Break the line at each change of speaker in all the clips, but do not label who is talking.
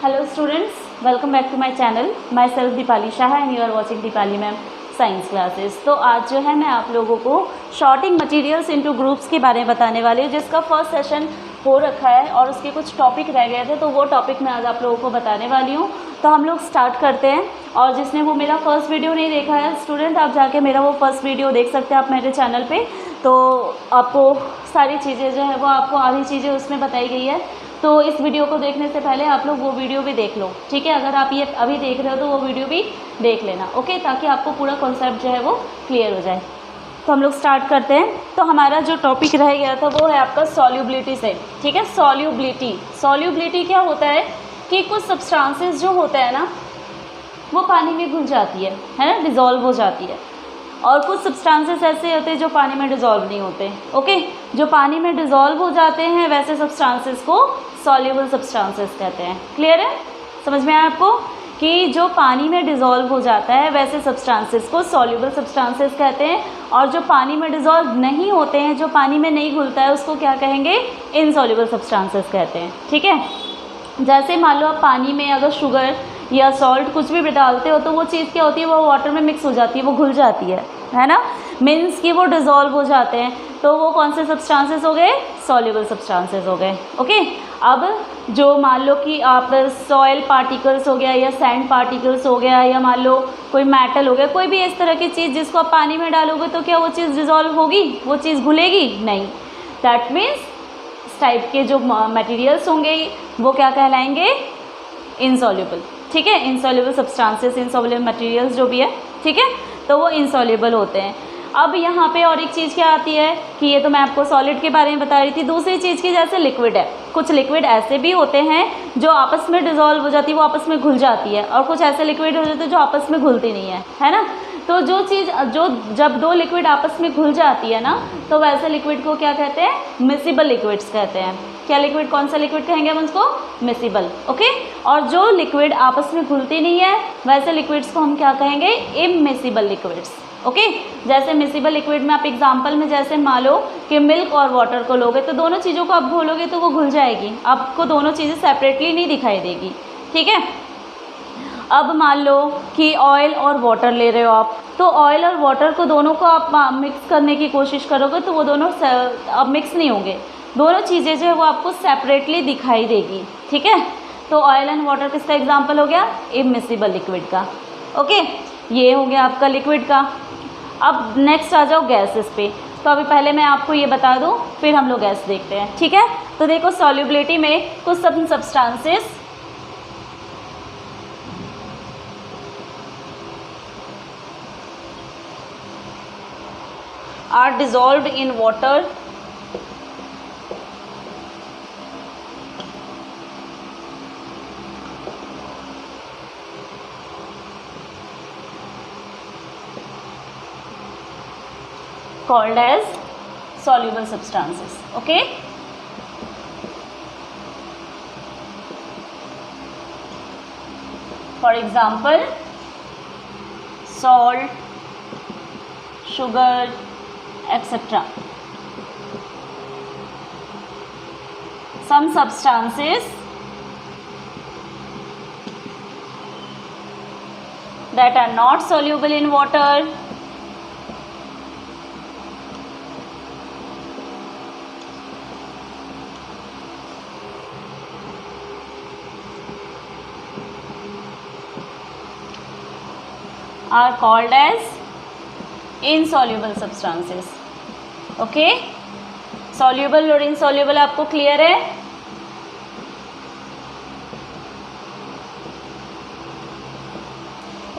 Hello students, welcome back to my channel. Myself Deepali Shah and you are watching Deepali Ma'am science classes. तो आज जो है मैं आप लोगों को शॉर्टिंग मटेरियल्स इनटू ग्रुप्स के बारे में बताने वाली हूँ, जिसका फर्स्ट सेशन हो रखा है और उसके कुछ टॉपिक रह गए थे, तो वो टॉपिक मैं आज आप लोगों को बताने वाली हूँ। तो हम लोग स्टार्ट करते हैं। और जिसने वो मेरा फर्स्ट वीडियो नहीं देखा है स्टूडेंट, आप जाके मेरा वो फर्स्ट वीडियो देख सकते हैं आप मेरे चैनल पे। तो आपको सारी चीज़ें जो है वो आपको आधी चीज़ें उसमें बताई गई है। तो इस वीडियो को देखने से पहले आप लोग वो वीडियो भी देख लो, ठीक है। अगर आप ये अभी देख रहे हो तो वो वीडियो भी देख लेना, ओके, ताकि आपको पूरा कॉन्सेप्ट जो है वो क्लियर हो जाए। तो हम लोग स्टार्ट करते हैं। तो हमारा जो टॉपिक रह गया था वो है आपका सॉल्युबिलिटी से, ठीक है। सॉल्युबिलिटी क्या होता है कि कुछ सब्सटेंसेस जो होता है ना वो पानी में घुल जाती है ना, डिज़ोल्व हो जाती है। और कुछ सब्सटेंसेस ऐसे होते हैं जो पानी में डिज़ोल्व नहीं होते, ओके। जो पानी में डिज़ोल्व हो जाते हैं वैसे सब्सटेंसेस को सॉल्युबल सब्सटेंसेस कहते हैं। क्लियर है, समझ में आया आपको कि जो पानी में डिज़ोल्व हो जाता है वैसे सब्सटेंसेस को सॉल्युबल सब्सटेंसेस कहते हैं, और जो पानी में डिज़ोल्व नहीं होते हैं, जो पानी में नहीं घुलता है, उसको क्या कहेंगे? इनसॉल्युबल सब्सटेंसेस कहते हैं, ठीक है। जैसे मान लो आप पानी में अगर शुगर या सॉल्ट कुछ भी डालते हो तो वो चीज़ क्या होती है, वो वाटर में मिक्स हो जाती है, वो घुल जाती है ना, मीन्स कि वो डिज़ोल्व हो जाते हैं। तो वो कौन से सब्सटेंसेस हो गए? सॉल्युबल सब्सटेंसेस हो गए, ओके। अब जो मान लो कि आप सॉइल पार्टिकल्स हो गया या सैंड पार्टिकल्स हो गया, या मान लो कोई मेटल हो गया, कोई भी इस तरह की चीज़ जिसको आप पानी में डालोगे तो क्या वो चीज़ डिज़ोल्व होगी? वो चीज़ घुलेगी नहीं। दैट मीन्स इस टाइप के जो मटेरियल्स होंगे वो क्या कहलाएंगे? इनसॉल्युबल, ठीक है। इनसॉल्युबल सब्सटेंसेस, इनसॉल्युबल मटेरियल्स जो भी है, ठीक है, तो वो इनसॉल्युबल होते हैं। अब यहाँ पे और एक चीज़ क्या आती है कि ये तो मैं आपको सॉलिड के बारे में बता रही थी। दूसरी चीज़ की जैसे लिक्विड है, कुछ लिक्विड ऐसे भी होते हैं जो आपस में डिज़ोल्व हो जाती है, वो आपस में घुल जाती है, और कुछ ऐसे लिक्विड हो जाते हैं जो आपस में घुलती नहीं है ना। तो जो चीज़ जब दो लिक्विड आपस में घुल जाती है ना, तो वैसे लिक्विड को क्या कहते हैं? मिसिबल लिक्विड्स कहते हैं। क्या लिक्विड, कौन सा लिक्विड कहेंगे हम उसको? Miscible, okay. और जो लिक्विड आपस में घुलती नहीं है वैसे लिक्विड्स को हम क्या कहेंगे? इममिसिबल लिक्विड्स, ओके। जैसे मिसिबल लिक्विड में आप एग्जांपल में जैसे मान लो कि मिल्क और वाटर को लोगे तो दोनों चीज़ों को आप घोलोगे तो वो घुल जाएगी, आपको दोनों चीज़ें सेपरेटली नहीं दिखाई देगी, ठीक है। अब मान लो कि ऑयल और वाटर ले रहे हो आप, तो ऑयल और वाटर को दोनों को आप मिक्स करने की कोशिश करोगे तो वो दोनों अब मिक्स नहीं होंगे, दोनों चीज़ें जो है वो आपको सेपरेटली दिखाई देगी, ठीक है। तो ऑयल एंड वाटर किसका एग्जांपल हो गया? इममिसिबल लिक्विड का, ओके। ये हो गया आपका लिक्विड का। अब नेक्स्ट आ जाओ गैसेस पे। तो अभी पहले मैं आपको ये बता दूं, फिर हम लोग गैस देखते हैं, ठीक है। तो देखो सॉल्युबिलिटी में कुछ substances are dissolved in water called as soluble substances, okay. For example, salt, sugar, etc. Some substances that are not soluble in water are called as insoluble substances, okay. Soluble और insoluble आपको clear है?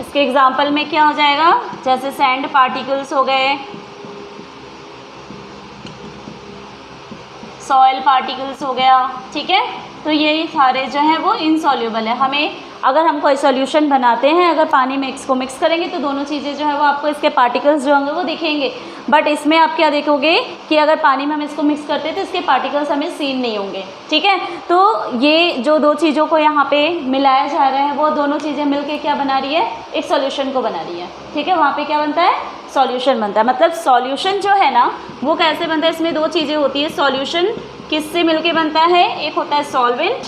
इसके example में क्या हो जाएगा? जैसे sand particles हो गए, सॉइल पार्टिकल्स हो गया, ठीक है। तो ये सारे जो हैं वो इनसॉल्युबल है। हमें अगर हम कोई सॉल्यूशन बनाते हैं, अगर पानी में इसको मिक्स करेंगे तो दोनों चीज़ें जो है वो आपको इसके पार्टिकल्स जो होंगे वो दिखेंगे, बट इसमें आप क्या देखोगे कि अगर पानी में हम इसको मिक्स करते हैं तो इसके पार्टिकल्स हमें सीन नहीं होंगे, ठीक है। तो ये जो दो चीज़ों को यहाँ पे मिलाया जा रहा है वो दोनों चीज़ें मिलके क्या बना रही है? एक सॉल्यूशन को बना रही है, ठीक है। वहाँ पे क्या बनता है? सॉल्यूशन बनता है। मतलब सॉल्यूशन जो है ना वो कैसे बनता है? इसमें दो चीज़ें होती है। सॉल्यूशन किससे मिलके बनता है? एक होता है सॉल्वेंट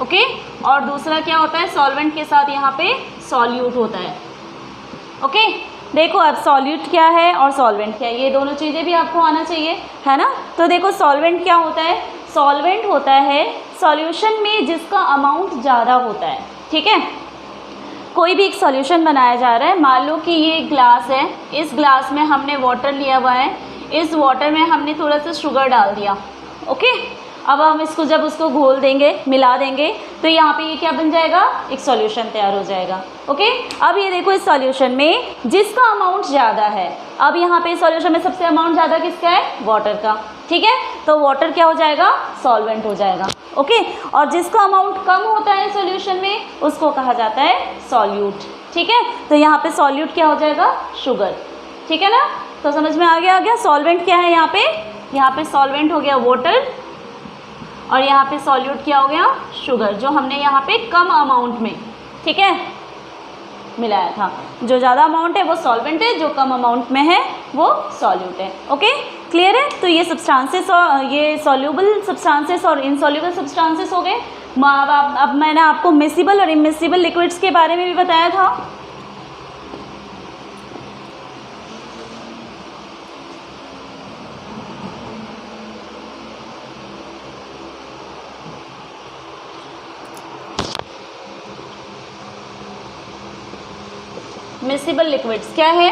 ओके। और दूसरा क्या होता है, सॉल्वेंट के साथ यहाँ पे सॉल्यूट होता है। ओके, देखो अब सॉल्यूट क्या है और सॉल्वेंट क्या है, ये दोनों चीज़ें भी आपको आना चाहिए, है ना। तो देखो सॉल्वेंट क्या होता है, सॉल्वेंट होता है सॉल्यूशन में जिसका अमाउंट ज़्यादा होता है। ठीक है, कोई भी एक सॉल्यूशन बनाया जा रहा है, मान लो कि ये ग्लास है, इस ग्लास में हमने वाटर लिया हुआ है, इस वाटर में हमने थोड़ा सा शुगर डाल दिया। ओके, अब हम इसको जब उसको घोल देंगे, मिला देंगे, तो यहाँ पे ये क्या बन जाएगा, एक सॉल्यूशन तैयार हो जाएगा। ओके, अब ये देखो इस सॉल्यूशन में जिसका अमाउंट ज़्यादा है, अब यहाँ पे सॉल्यूशन में सबसे अमाउंट ज़्यादा किसका है, वाटर का। ठीक है, तो वाटर क्या हो जाएगा, सॉल्वेंट हो जाएगा। ओके, और जिसका अमाउंट कम होता है सॉल्यूशन में उसको कहा जाता है सॉल्यूट। ठीक है, तो यहाँ पे सॉल्यूट क्या हो जाएगा, शुगर। ठीक है ना, तो समझ में आ गया सॉल्वेंट क्या है, यहाँ पे सॉल्वेंट हो गया वाटर, और यहाँ पे सॉल्यूट क्या हो गया, शुगर, जो हमने यहाँ पे कम अमाउंट में, ठीक है, मिलाया था। जो ज़्यादा अमाउंट है वो सॉल्वेंट है, जो कम अमाउंट में है वो सॉल्यूट है। ओके, क्लियर है। तो ये सब्सटेंसेस और ये सॉल्यूबल सब्सटेंसेस और इनसॉल्यूबल सब्सटेंसेस हो गए। अब मैंने आपको मिसिबल और इमिसिबल लिक्विड्स के बारे में भी बताया था। मिसिबल लिक्विड्स क्या है,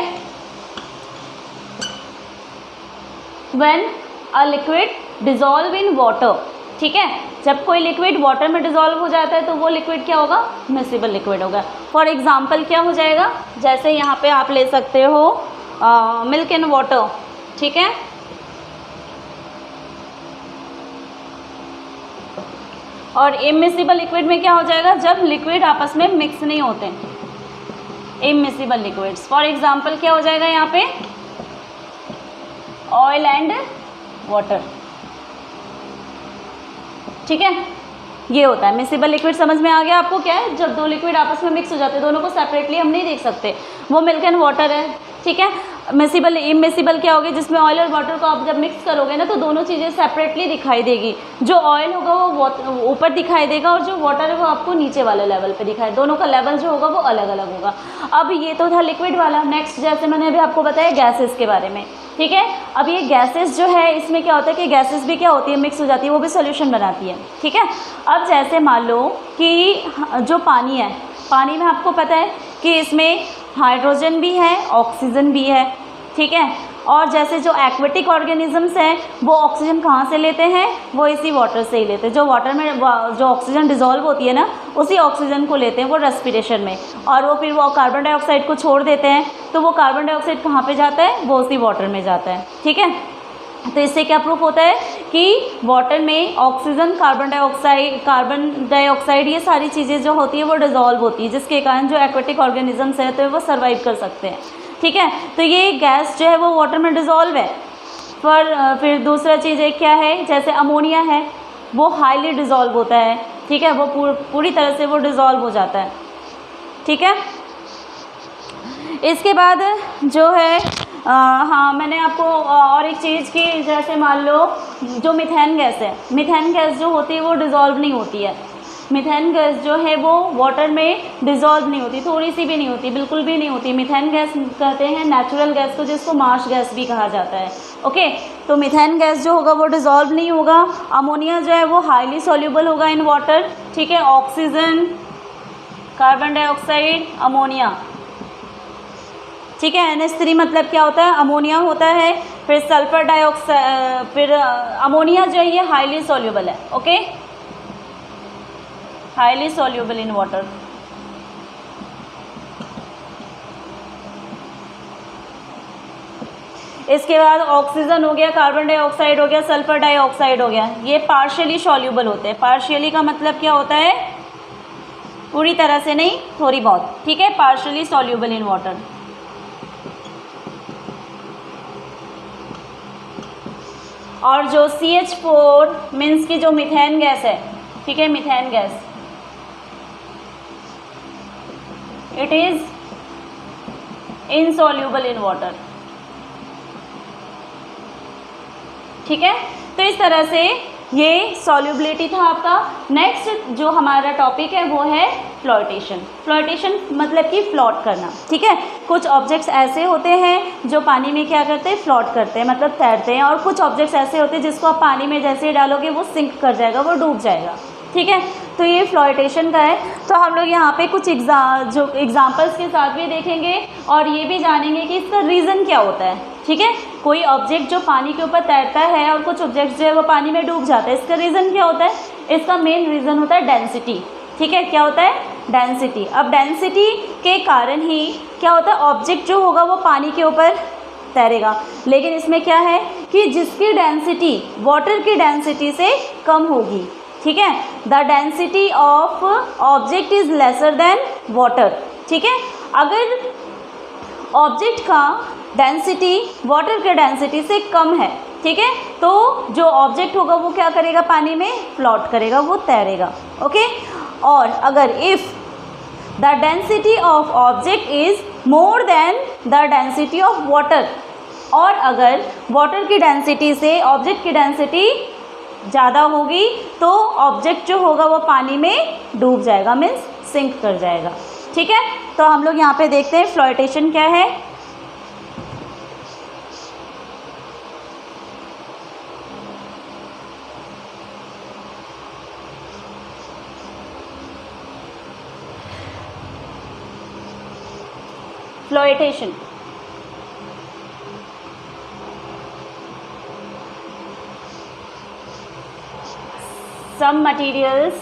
when a liquid dissolve in water. ठीक है, जब कोई लिक्विड वाटर में डिजॉल्व हो जाता है तो वो लिक्विड क्या होगा, मिसिबल लिक्विड होगा। फॉर एग्जांपल क्या हो जाएगा, जैसे यहाँ पे आप ले सकते हो मिल्क इन वाटर। ठीक है, और इमिसिबल लिक्विड में क्या हो जाएगा, जब लिक्विड आपस में मिक्स नहीं होते, इमिसिबल लिक्विड्स। फॉर एग्जाम्पल क्या हो जाएगा यहाँ पे, ऑयल एंड वाटर। ठीक है, ये होता है मिसिबल लिक्विड। समझ में आ गया आपको, क्या है, जब दो लिक्विड आपस में मिक्स हो जाते हैं, दोनों को सेपरेटली हम नहीं देख सकते, वो मिल्क एंड वाटर है। ठीक है, मिसिबल इमिसिबल क्या होगी, जिसमें ऑयल और वाटर को आप जब मिक्स करोगे ना तो दोनों चीज़ें सेपरेटली दिखाई देगी। जो ऑयल होगा वो ऊपर दिखाई देगा और जो वाटर है वो आपको नीचे वाले लेवल पे दिखाई, दोनों का लेवल जो होगा वो अलग अलग होगा। अब ये तो था लिक्विड वाला। नेक्स्ट जैसे मैंने अभी आपको बताया गैसेस के बारे में। ठीक है, अब ये गैसेस जो है इसमें क्या होता है कि गैसेस भी क्या होती है, मिक्स हो जाती है, वो भी सोल्यूशन बनाती है। ठीक है, अब जैसे मान लो कि जो पानी है, पानी में आपको पता है कि इसमें हाइड्रोजन भी है, ऑक्सीजन भी है। ठीक है, और जैसे जो एक्वेटिक ऑर्गेनिजम्स हैं वो ऑक्सीजन कहाँ से लेते हैं, वो इसी वाटर से ही लेते हैं। जो वाटर में जो ऑक्सीजन डिजॉल्व होती है ना, उसी ऑक्सीजन को लेते हैं वो रेस्पिरेशन में, और वो फिर वो कार्बन डाइऑक्साइड को छोड़ देते हैं, तो वो कार्बन डाइऑक्साइड कहाँ पे जाता है, वो उसी वाटर में जाता है। ठीक है, तो इससे क्या प्रूफ होता है कि वाटर में ऑक्सीजन, कार्बन डाइऑक्साइड ये सारी चीज़ें जो होती है वो डिजॉल्व होती है, जिसके कारण जो एक्वेटिक ऑर्गेनिजम्स है तो वो सर्वाइव कर सकते हैं। ठीक है, तो ये गैस जो है वो वाटर में डिजॉल्व है। फिर दूसरा चीज़ एक क्या है, जैसे अमोनिया है, वो हाईली डिजॉल्व होता है। ठीक है, वो पूरी तरह से वो डिजॉल्व हो जाता है। ठीक है, इसके बाद जो है हाँ, मैंने आपको और एक चीज़ की, जैसे मान लो जो मीथेन गैस है, मीथेन गैस जो होती है वो डिज़ोल्व नहीं होती है। मीथेन गैस जो है वो वाटर में डिज़ोल्व नहीं होती, थोड़ी सी भी नहीं होती, बिल्कुल भी नहीं होती। मीथेन गैस कहते हैं नेचुरल गैस को, जिसको मार्श गैस भी कहा जाता है। ओके, तो मीथेन गैस जो होगा वो डिज़ोल्व नहीं होगा। अमोनिया जो है वो हाईली सॉल्यूबल होगा इन वाटर। ठीक है, ऑक्सीजन, कार्बन डाइऑक्साइड, अमोनिया। ठीक है, NH3 मतलब क्या होता है, अमोनिया होता है। फिर सल्फर डाइऑक्साइड, फिर अमोनिया जो है ये हाईली सॉल्यूबल है। Okay, highly soluble in water. इसके बाद ऑक्सीजन हो गया, कार्बन डाइऑक्साइड हो गया, सल्फर डाइऑक्साइड हो गया, ये पार्शियली सॉल्यूबल होते हैं। पार्शियली का मतलब क्या होता है, पूरी तरह से नहीं, थोड़ी बहुत। ठीक है, पार्शियली सॉल्यूबल इन वाटर। और जो CH4 मीन्स की जो मीथेन गैस है, ठीक है, methane gas, it is insoluble in water. ठीक है, तो इस तरह से ये सॉल्युबिलिटी था आपका। नेक्स्ट जो हमारा टॉपिक है वो है फ्लोटेशन। फ्लोटेशन मतलब कि फ्लोट करना, ठीक है। कुछ ऑब्जेक्ट्स ऐसे होते हैं जो पानी में क्या करते हैं, फ्लोट करते हैं, मतलब तैरते हैं, और कुछ ऑब्जेक्ट्स ऐसे होते हैं जिसको आप पानी में जैसे ही डालोगे वो सिंक कर जाएगा, वो डूब जाएगा, ठीक है। तो ये फ्लोटेशन का है। तो हम लोग यहाँ पे कुछ एग्जाम्पल्स के साथ भी देखेंगे और ये भी जानेंगे कि इसका रीज़न क्या होता है, ठीक है। कोई ऑब्जेक्ट जो पानी के ऊपर तैरता है और कुछ ऑब्जेक्ट जो है वो पानी में डूब जाता है, इसका रीज़न क्या होता है? इसका मेन रीज़न होता है डेंसिटी, ठीक है। क्या होता है? डेंसिटी। अब डेंसिटी के कारण ही क्या होता है, ऑब्जेक्ट जो होगा वो पानी के ऊपर तैरेगा। लेकिन इसमें क्या है कि जिसकी डेंसिटी वाटर की डेंसिटी से कम होगी, ठीक है, the density of object is lesser than water, ठीक है। अगर ऑब्जेक्ट का डेंसिटी वाटर के डेंसिटी से कम है, ठीक है, तो जो ऑब्जेक्ट होगा वो क्या करेगा, पानी में फ्लोट करेगा, वो तैरेगा, ओके। और अगर if the density of object is more then the density of water, और अगर वाटर की डेंसिटी से ऑब्जेक्ट की डेंसिटी ज़्यादा होगी तो ऑब्जेक्ट जो होगा वो पानी में डूब जाएगा, मीन्स सिंक कर जाएगा, ठीक है। तो हम लोग यहाँ पे देखते हैं फ्लोटेशन क्या है। Flotation some materials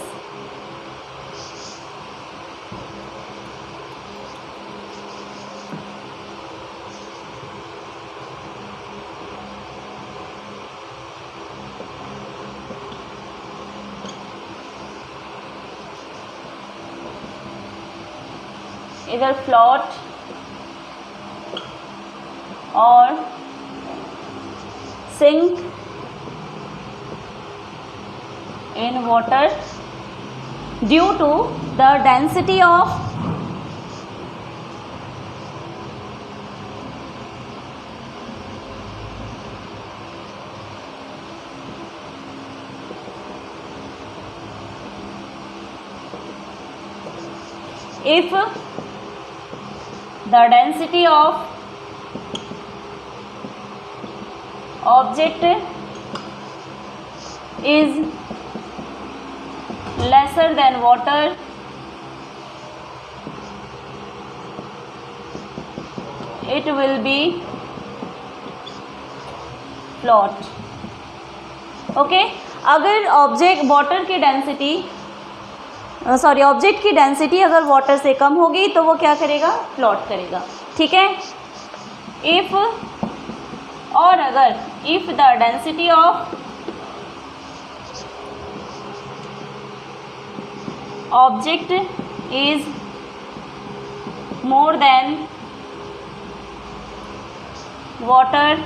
either float or sink in water due to the density of if the density of object is lesser than water, it will be float, okay. अगर ऑब्जेक्ट वाटर की density object की density अगर water से कम होगी तो वो क्या करेगा, फ्लोट करेगा, ठीक है। इफ़ और अगर if the density of object is more than water,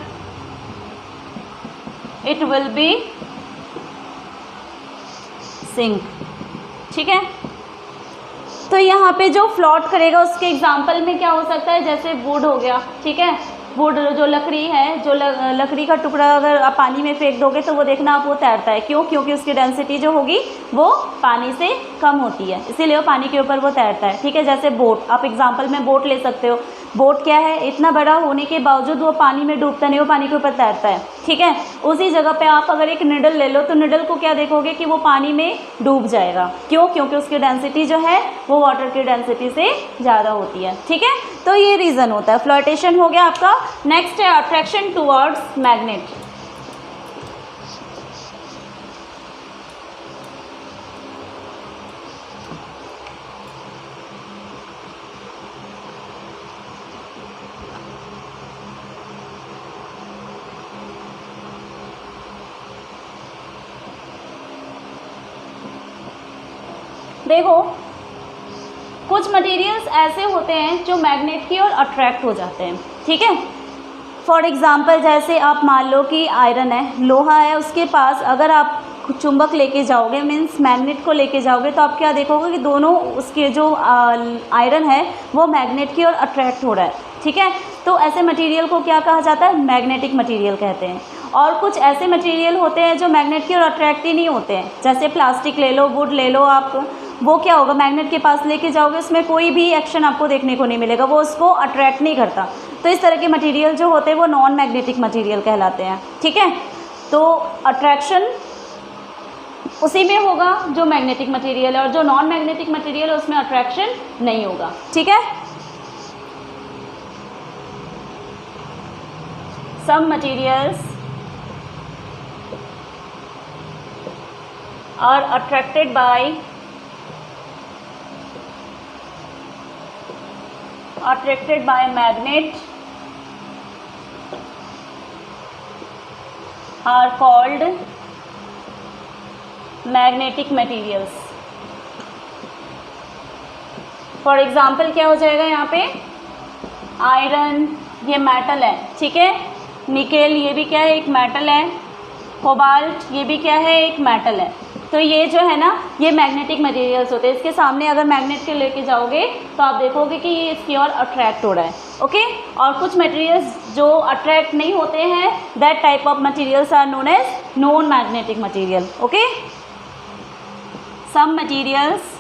it will be sink, ठीक है। तो यहाँ पे जो फ्लोट करेगा उसके एग्जाम्पल में क्या हो सकता है, जैसे वुड हो गया, ठीक है। वुड जो लकड़ी है, जो लकड़ी का टुकड़ा अगर आप पानी में फेंक दोगे तो वो देखना आप वो तैरता है, क्यों? क्योंकि उसकी डेंसिटी जो होगी वो पानी से कम होती है, इसीलिए वो पानी के ऊपर वो तैरता है, ठीक है। जैसे बोट, आप एग्जांपल में बोट ले सकते हो। बोट क्या है, इतना बड़ा होने के बावजूद वो पानी में डूबता नहीं, वो पानी के ऊपर तैरता है, ठीक है। उसी जगह पे आप अगर एक निडल ले लो तो निडल को क्या देखोगे कि वो पानी में डूब जाएगा, क्यों? क्योंकि उसकी डेंसिटी जो है वो वाटर की डेंसिटी से ज़्यादा होती है, ठीक है। तो ये रीज़न होता है। फ्लोटेशन हो गया आपका। नेक्स्ट है अट्रैक्शन टुवर्ड्स मैग्नेट। देखो, कुछ मटेरियल्स ऐसे होते हैं जो मैग्नेट की ओर अट्रैक्ट हो जाते हैं, ठीक है। फॉर एग्ज़ाम्पल जैसे आप मान लो कि आयरन है, लोहा है, उसके पास अगर आप चुंबक लेके जाओगे, मीन्स मैग्नेट को लेके जाओगे, तो आप क्या देखोगे कि दोनों उसके जो आयरन है वो मैग्नेट की ओर अट्रैक्ट हो रहा है, ठीक है। तो ऐसे मटेरियल को क्या कहा जाता है, मैग्नेटिक मटेरियल कहते हैं। और कुछ ऐसे मटेरियल होते हैं जो मैग्नेट की ओर अट्रैक्ट ही नहीं होते हैं, जैसे प्लास्टिक ले लो, वुड ले लो आप, वो क्या होगा, मैग्नेट के पास लेके जाओगे उसमें कोई भी एक्शन आपको देखने को नहीं मिलेगा, वो उसको अट्रैक्ट नहीं करता। तो इस तरह के मटेरियल जो होते हैं वो नॉन मैग्नेटिक मटेरियल कहलाते हैं। ठीक है, तो अट्रैक्शन उसी में होगा जो मैग्नेटिक मटेरियल है, और जो नॉन मैग्नेटिक मटेरियल है उसमें अट्रैक्शन नहीं होगा। ठीक है, some materials are attracted by magnet are called magnetic materials। For example क्या हो जाएगा यहाँ पे, आयरन ये मेटल है, ठीक है, निकेल ये भी क्या है, एक मेटल है, कोबाल्ट ये भी क्या है, एक मेटल है। तो ये जो है ना, ये मैग्नेटिक मटेरियल्स होते हैं। इसके सामने अगर मैग्नेट के लेके जाओगे तो आप देखोगे कि ये इसकी ओर अट्रैक्ट हो रहा है। ओके, और कुछ मटेरियल्स जो अट्रैक्ट नहीं होते हैं, that type of materials are known as non magnetic material. Okay, some materials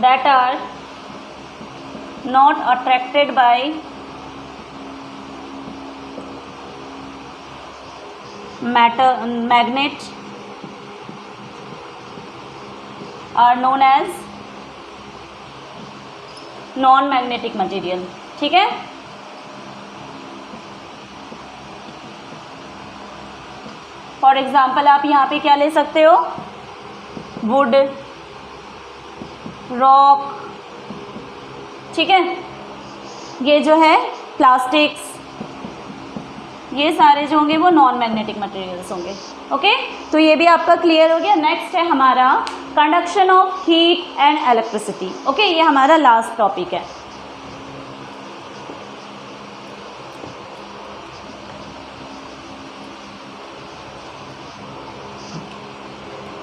that are not attracted by magnet are known as non magnetic material। ठीक है, फॉर एग्जाम्पल आप यहाँ पे क्या ले सकते हो, वुड, रॉक, ठीक है, ये जो है प्लास्टिक्स, ये सारे जो होंगे वो नॉन मैग्नेटिक मटेरियल्स होंगे। ओके, तो ये भी आपका क्लियर हो गया। नेक्स्ट है हमारा conduction of heat and electricity. Okay, ये हमारा लास्ट टॉपिक है।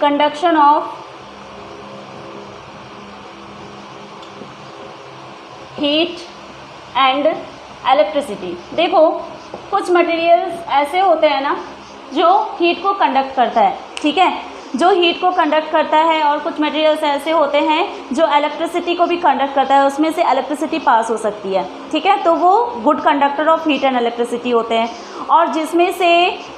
Conduction of heat and electricity. देखो, कुछ मटेरियल्स ऐसे होते हैं ना जो हीट को कंडक्ट करता है, ठीक है, जो हीट को कंडक्ट करता है, और कुछ मटेरियल्स ऐसे होते हैं जो इलेक्ट्रिसिटी को भी कंडक्ट करता है, उसमें से इलेक्ट्रिसिटी पास हो सकती है। ठीक है, तो वो good conductor of heat and electricity होते हैं। और जिसमें से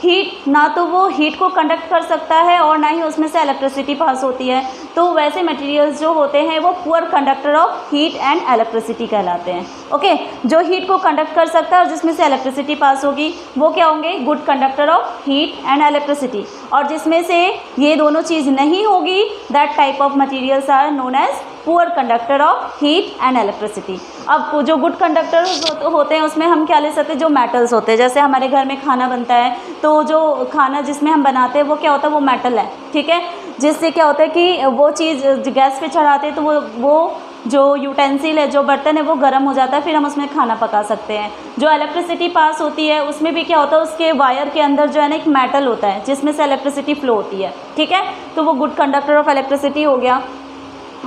हीट, ना तो वो हीट को कंडक्ट कर सकता है और ना ही उसमें से इलेक्ट्रिसिटी पास होती है, तो वैसे मटेरियल्स जो होते हैं वो poor conductor of heat and electricity कहलाते हैं। ओके, जो हीट को कंडक्ट कर सकता है और जिसमें से इलेक्ट्रिसिटी पास होगी वो क्या होंगे, good conductor of heat and electricity. और जिसमें से ये दोनों चीज़ नहीं होगी, that type of materials are known as poor conductor of heat and electricity. अब जो गुड कंडक्टर्स होते हैं उसमें हम क्या ले सकते हैं, जो मेटल्स होते हैं, जैसे हमारे घर में खाना बनता है तो जो खाना जिसमें हम बनाते हैं वो क्या होता है, वो मेटल है। ठीक है, जिससे क्या होता है कि वो चीज़ गैस पे चढ़ाते हैं तो वो जो यूटेंसिल है, जो बर्तन है, वो गर्म हो जाता है, फिर हम उसमें खाना पका सकते हैं। जो इलेक्ट्रिसिटी पास होती है उसमें भी क्या होता है, उसके वायर के अंदर जो है ना एक मेटल होता है जिसमें से इलेक्ट्रिसिटी फ्लो होती है। ठीक है, तो वो गुड कंडक्टर ऑफ इलेक्ट्रिसिटी हो गया।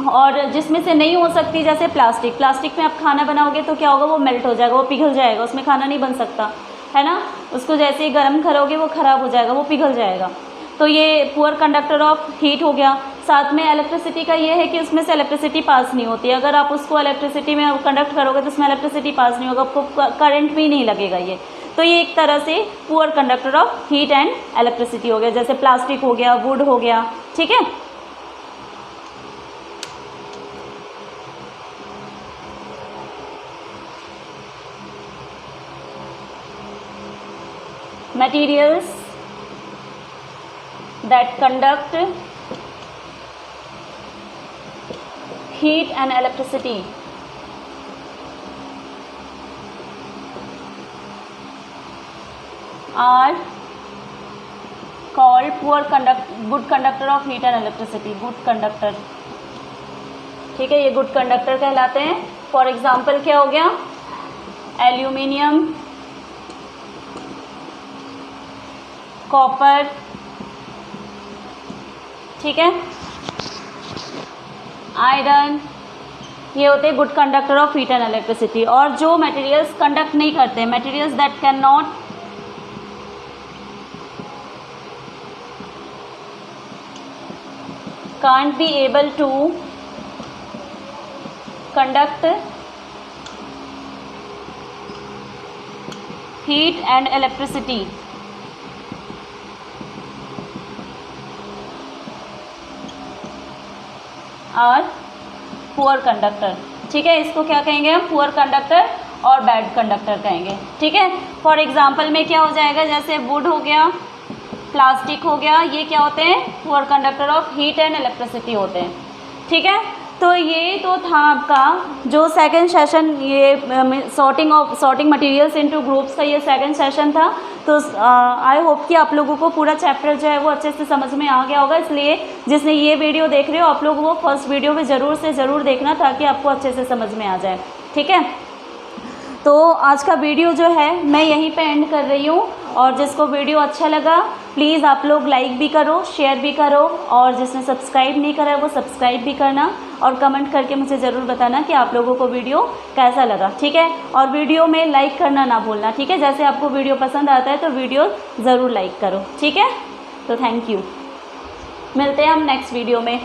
और जिसमें से नहीं हो सकती, जैसे प्लास्टिक, प्लास्टिक में आप खाना बनाओगे तो क्या होगा, वो मेल्ट हो जाएगा, वो पिघल जाएगा, उसमें खाना नहीं बन सकता है ना, उसको जैसे ही गर्म करोगे वो ख़राब हो जाएगा, वो पिघल जाएगा। तो ये पुअर कंडक्टर ऑफ हीट हो गया। साथ में इलेक्ट्रिसिटी का ये है कि उसमें से इलेक्ट्रिसिटी पास नहीं होती है। अगर आप उसको इलेक्ट्रिसिटी में कंडक्ट करोगे तो उसमें इलेक्ट्रिसिटी पास नहीं होगा, आपको करंट भी नहीं लगेगा ये। तो ये एक तरह से poor conductor of heat and electricity हो गया, जैसे प्लास्टिक हो गया, वुड हो गया। ठीक है, materials that conduct heat and electricity are called good conductor of heat and electricity, good conductor। ठीक है, ये गुड कंडक्टर कहलाते हैं। फॉर एग्जाम्पल क्या हो गया, एल्यूमिनियम, कॉपर, ठीक है, आयरन, ये होते हैं good conductor of heat and electricity. और जो मटेरियल्स कंडक्ट नहीं करते, materials that can not can't be able to conduct heat and electricity are poor conductor. ठीक है, इसको क्या कहेंगे हम? पुअर कंडक्टर और बैड कंडक्टर कहेंगे। ठीक है, फॉर एग्जांपल में क्या हो जाएगा, जैसे वुड हो गया, प्लास्टिक हो गया, ये क्या होते हैं? Poor conductor of heat and electricity होते हैं। ठीक है, तो ये तो था आपका जो सेकंड सेशन, ये सॉर्टिंग मटेरियल्स इनटू ग्रुप्स का ये सेकंड सेशन था। तो आई होप कि आप लोगों को पूरा चैप्टर जो है वो अच्छे से समझ में आ गया होगा। इसलिए जिसने ये वीडियो देख रहे हो, आप लोग वो फर्स्ट वीडियो भी ज़रूर से ज़रूर देखना, ताकि आपको अच्छे से समझ में आ जाए। ठीक है, तो आज का वीडियो जो है मैं यहीं पे एंड कर रही हूँ। और जिसको वीडियो अच्छा लगा प्लीज़ आप लोग लाइक भी करो, शेयर भी करो, और जिसने सब्सक्राइब नहीं करा है वो सब्सक्राइब भी करना, और कमेंट करके मुझे ज़रूर बताना कि आप लोगों को वीडियो कैसा लगा। ठीक है, और वीडियो में लाइक करना ना भूलना। ठीक है, जैसे आपको वीडियो पसंद आता है तो वीडियो ज़रूर लाइक करो। ठीक है, तो थैंक यू, मिलते हैं हम नेक्स्ट वीडियो में।